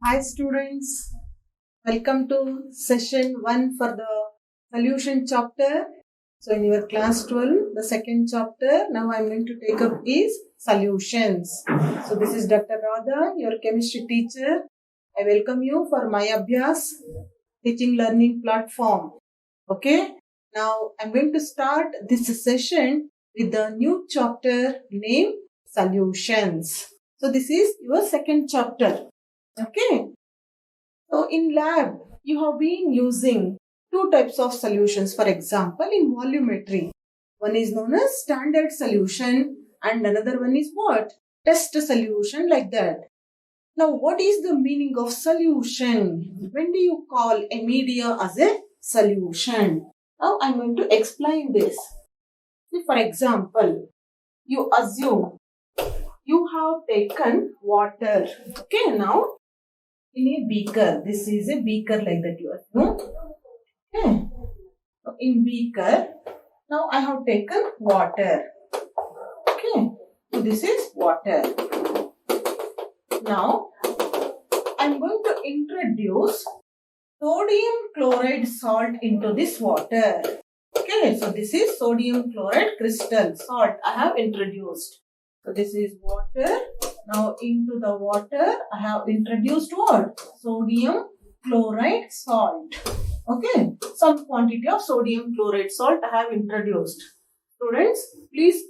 Hi students, welcome to session 1 for the solution chapter. So in your class 12, the second chapter, now I am going to take up is solutions. So this is Dr. Radha, your chemistry teacher. I welcome you for my Abhyas teaching learning platform. Okay, now I'm going to start this session with the new chapter named solutions. So this is your second chapter. Okay. So in lab, you have been using two types of solutions. For example, in volumetry, one is known as standard solution and another one is what? Test solution, like that. Now, what is the meaning of solution? When do you call a media as a solution? Now, I'm going to explain this. For example, you assume you have taken water. Okay, now in a beaker. This is a beaker, like that you assume. Okay. So in beaker, now I have taken water. Okay. So this is water. Now I'm going to introduce sodium chloride salt into this water. Okay. So this is sodium chloride crystal salt I have introduced. So this is water. Now into the water I have introduced what? Sodium chloride salt. Okay. Some quantity of sodium chloride salt I have introduced. Students, please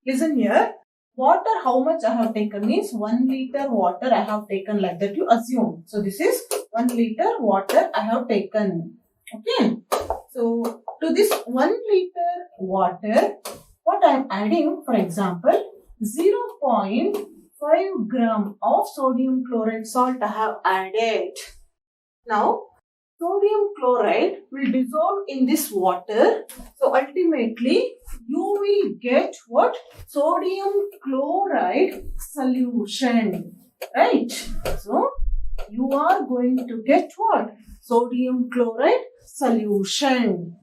listen here. Water, how much I have taken means 1 liter water I have taken, like that you assume. So this is 1 liter water I have taken. Okay. So to this 1 liter water, what I am adding, for example, 0.5 gram of sodium chloride salt I have added. Now, sodium chloride will dissolve in this water. So, ultimately, you will get what? Sodium chloride solution. Right? So, you are going to get what? Sodium chloride solution.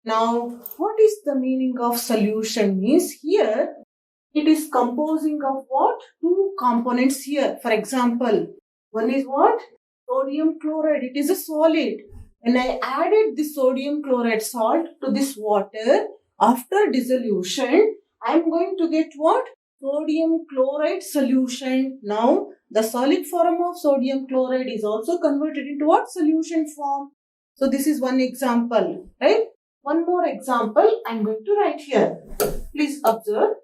Now, what is the meaning of solution? Means here, it is composing of what? Two components here. For example, one is what? Sodium chloride. It is a solid. When I added the sodium chloride salt to this water, after dissolution, I am going to get what? Sodium chloride solution. Now, the solid form of sodium chloride is also converted into what? Solution form. So, this is one example, right? One more example I am going to write here. Please observe.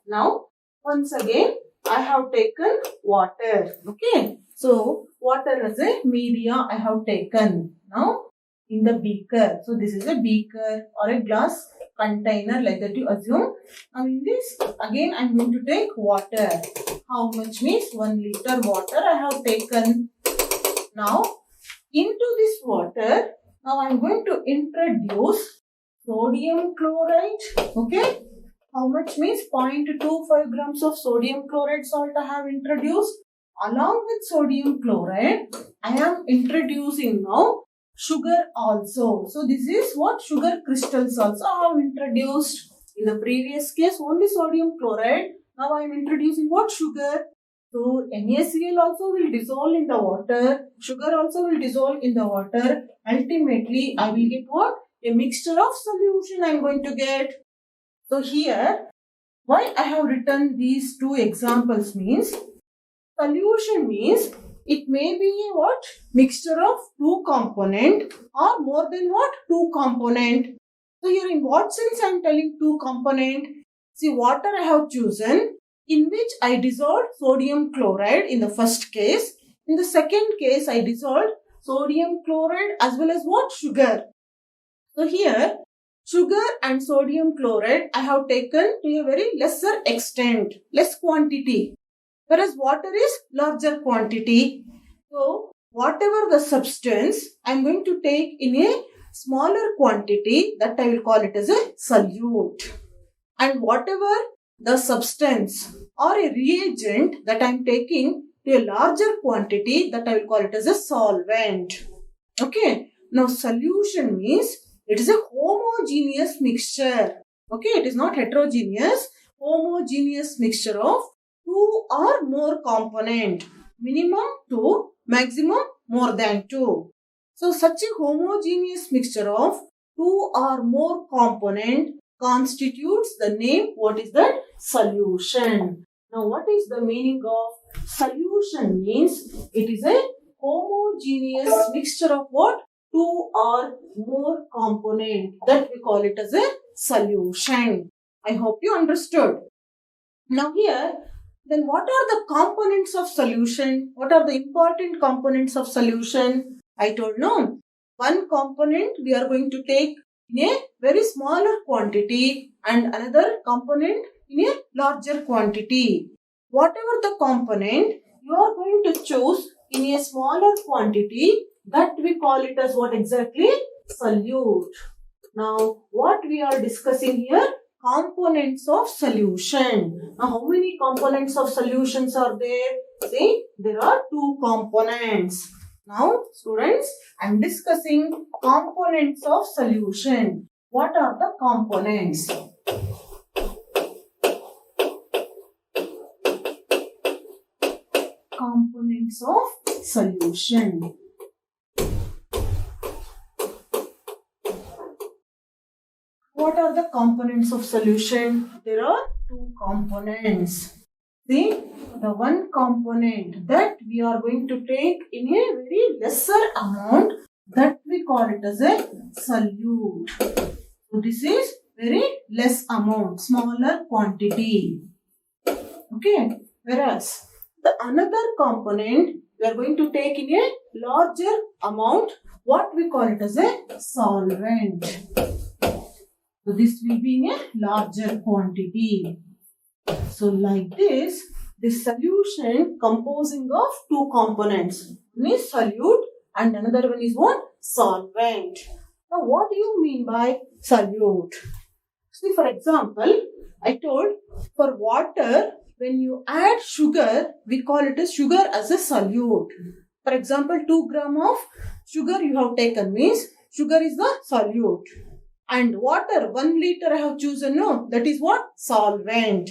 Now, once again, I have taken water. Okay. So, water as a media I have taken. Now, in the beaker. So, this is a beaker or a glass container, like that you assume. Now, in this, again, I am going to take water. How much means 1 liter water I have taken. Now, into this water, now I am going to introduce sodium chloride. Okay. How much means 0.25 grams of sodium chloride salt I have introduced. Along with sodium chloride, I am introducing now sugar also. So this is what? Sugar crystals also I have introduced. In the previous case, only sodium chloride. Now I am introducing what? Sugar. So NaCl also will dissolve in the water. Sugar also will dissolve in the water. Ultimately, I will get what? A mixture of solution I am going to get. So here, why I have written these two examples means, solution means it may be a what? Mixture of two component or more than what? Two component. So here in what sense I am telling two component? See, water I have chosen in which I dissolved sodium chloride in the first case. In the second case, I dissolved sodium chloride as well as what? Sugar. So here, sugar and sodium chloride I have taken to a very lesser extent, less quantity. Whereas water is larger quantity. So, whatever the substance I am going to take in a smaller quantity, that I will call it as a solute. And whatever the substance or a reagent that I am taking to a larger quantity, that I will call it as a solvent. Okay. Now, solution means it is a homogeneous mixture. Okay, it is not heterogeneous. Homogeneous mixture of two or more component. minimum 2, maximum more than 2. So such a homogeneous mixture of 2 or more component constitutes the name. What is that? Solution. Now what is the meaning of solution? Means it is a homogeneous mixture of what? 2 or more component, that we call it as a solution. I hope you understood. Now here, then what are the components of solution? What are the important components of solution? I told no. One component we are going to take in a very smaller quantity and another component in a larger quantity. Whatever the component you are going to choose in a smaller quantity, that we call it as what exactly? Solute. Now, what we are discussing here? Components of solution. Now, how many components of solutions are there? See, there are 2 components. Now, students, I am discussing components of solution. What are the components? Components of solution. What are the components of solution? There are 2 components. See, the one component that we are going to take in a very lesser amount, that we call it as a solute. So this is very less amount, smaller quantity. Okay, whereas the another component we are going to take in a larger amount, what we call it as a solvent. So this will be in a larger quantity. So like this solution composing of 2 components. One is solute and another one is what? Solvent. Now what do you mean by solute? See, for example, I told for water, when you add sugar, we call it as sugar as a solute. For example, 2 gram of sugar you have taken means sugar is the solute. And water, 1 liter I have chosen, no, that is what? Solvent.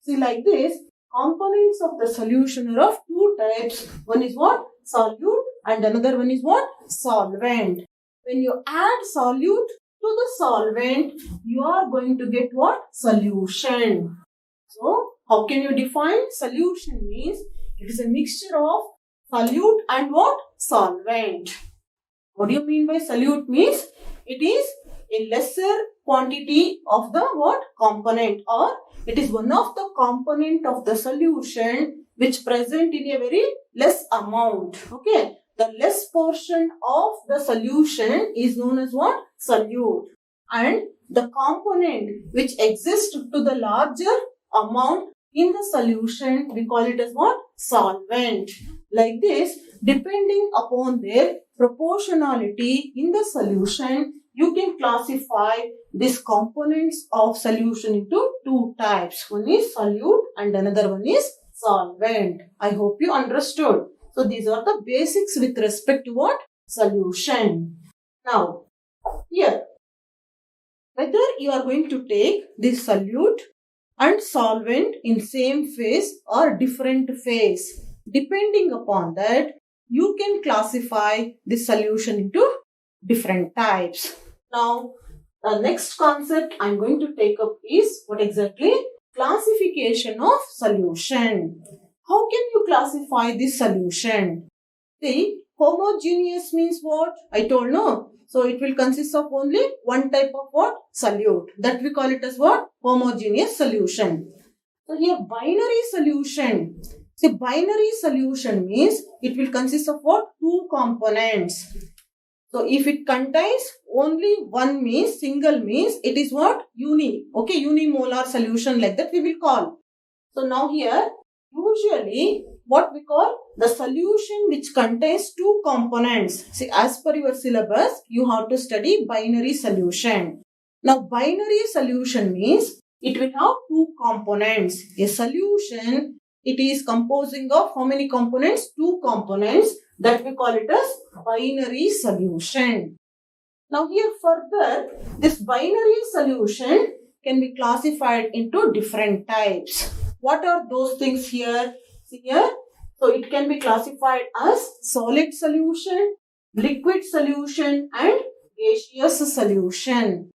See, like this, components of the solution are of 2 types. One is what? Solute and another one is what? Solvent. When you add solute to the solvent, you are going to get what? Solution. So, how can you define? Solution means it is a mixture of solute and what? Solvent. What do you mean by solute? Means it is a lesser quantity of the what? Component, or it is one of the component of the solution which present in a very less amount. Okay. The less portion of the solution is known as what? Solute. And the component which exists to the larger amount in the solution, we call it as what? Solvent. Like this, depending upon their proportionality in the solution, you can classify these components of solution into 2 types. One is solute and another one is solvent. I hope you understood. So these are the basics with respect to what? Solution. Now, here, whether you are going to take this solute and solvent in same phase or different phase, depending upon that, you can classify this solution into different types. Now, the next concept I am going to take up is what exactly? Classification of solution. How can you classify this solution? See, homogeneous means what? I told no. So, it will consist of only one type of what? Solute. That we call it as what? Homogeneous solution. So, here binary solution. See, binary solution means it will consist of what? 2 components. So, if it contains only one means, single means, it is what? Uni. Okay, unimolar solution, like that we will call. So, now here, usually, what we call the solution which contains 2 components. See, as per your syllabus, you have to study binary solution. Now, binary solution means it will have 2 components. A solution, it is composing of how many components? 2 components. That we call it as binary solution. Now here further, this binary solution can be classified into different types. What are those things here? See here, So it can be classified as solid solution, liquid solution and gaseous solution.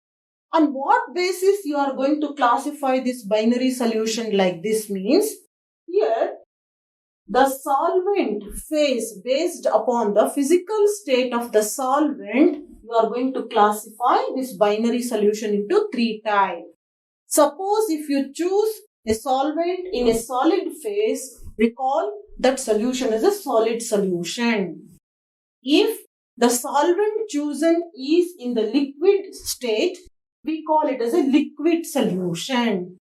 On what basis you are going to classify this binary solution like this means, here the solvent phase based upon the physical state of the solvent, you are going to classify this binary solution into 3 types. Suppose if you choose a solvent in a solid phase, we call that solution as a solid solution. If the solvent chosen is in the liquid state, we call it as a liquid solution.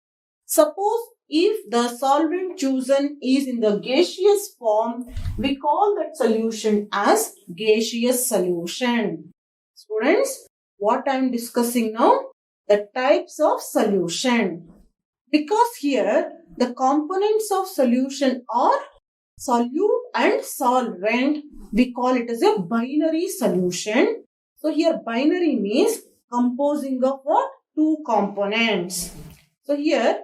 Suppose if the solvent chosen is in the gaseous form, we call that solution as gaseous solution. Students, what I am discussing now? The types of solution. Because here the components of solution are solute and solvent, we call it as a binary solution. So here binary means composing of what? 2 components. So here,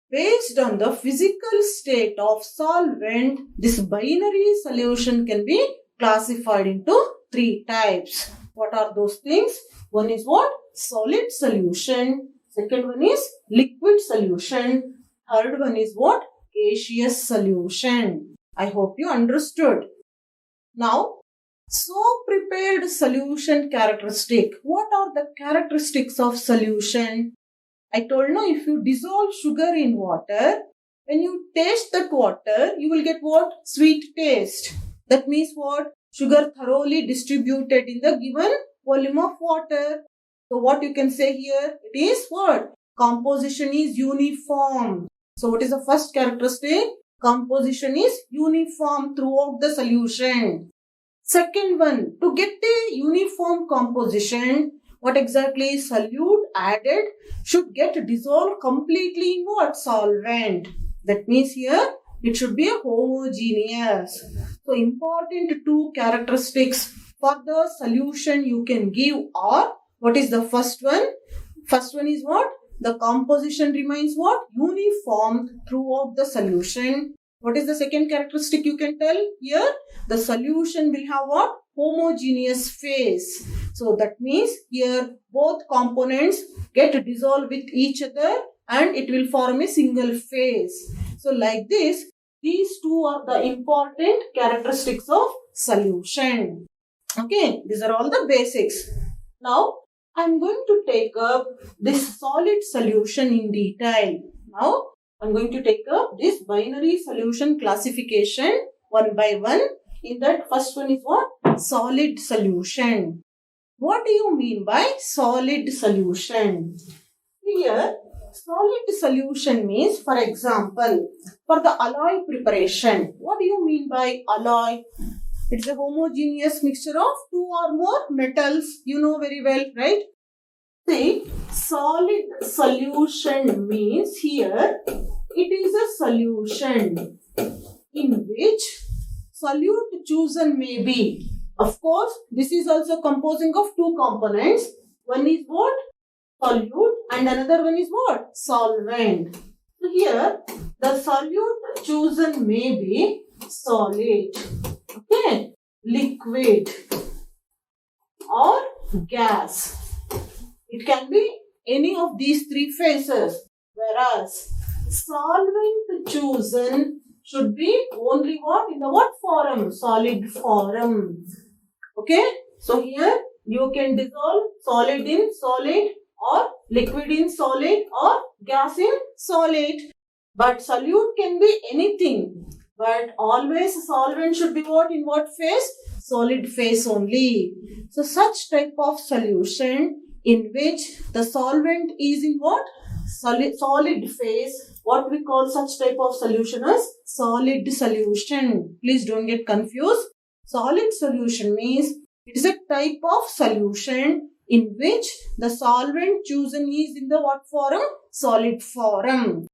based on the physical state of solvent, this binary solution can be classified into 3 types. What are those things? One is what? Solid solution. Second one is liquid solution. Third one is what? Gaseous solution. I hope you understood. Now, so prepared solution characteristic. What are the characteristics of solution? I told now if you dissolve sugar in water, when you taste that water, you will get what? Sweet taste. That means what? Sugar thoroughly distributed in the given volume of water. So what you can say here? It is what? Composition is uniform. So what is the first characteristic? Composition is uniform throughout the solution. Second one, to get a uniform composition, what exactly? Solute added should get dissolved completely in what? Solvent. That means here it should be homogeneous. So important 2 characteristics for the solution you can give are, what is the first one? First one is what? The composition remains what? Uniform throughout the solution. What is the second characteristic you can tell here? The solution will have what? Homogeneous phase. So that means here both components get dissolved with each other and it will form a single phase. So like this, these 2 are the important characteristics of solution. Okay, these are all the basics. Now, I am going to take up this solid solution in detail. Now, I am going to take up this binary solution classification one by one. In that, first one is what? Solid solution. What do you mean by solid solution? Here, solid solution means, for example, for the alloy preparation. What do you mean by alloy? It's a homogeneous mixture of 2 or more metals. You know very well, right? See, solid solution means here it is a solution in which solute chosen may be. Of course, this is also composing of 2 components. One is what? Solute and another one is what? Solvent. So here, the solute chosen may be solid, okay, liquid or gas. It can be any of these 3 phases. Whereas solvent chosen should be only what? In the what form? Solid form. Okay. So here you can dissolve solid in solid or liquid in solid or gas in solid. But solute can be anything. But always solvent should be what? In what phase? Solid phase only. So such type of solution in which the solvent is in what? Solid phase. What we call such type of solution as solid solution. Please don't get confused. Solid solution means it is a type of solution in which the solvent chosen is in the what form? Solid form.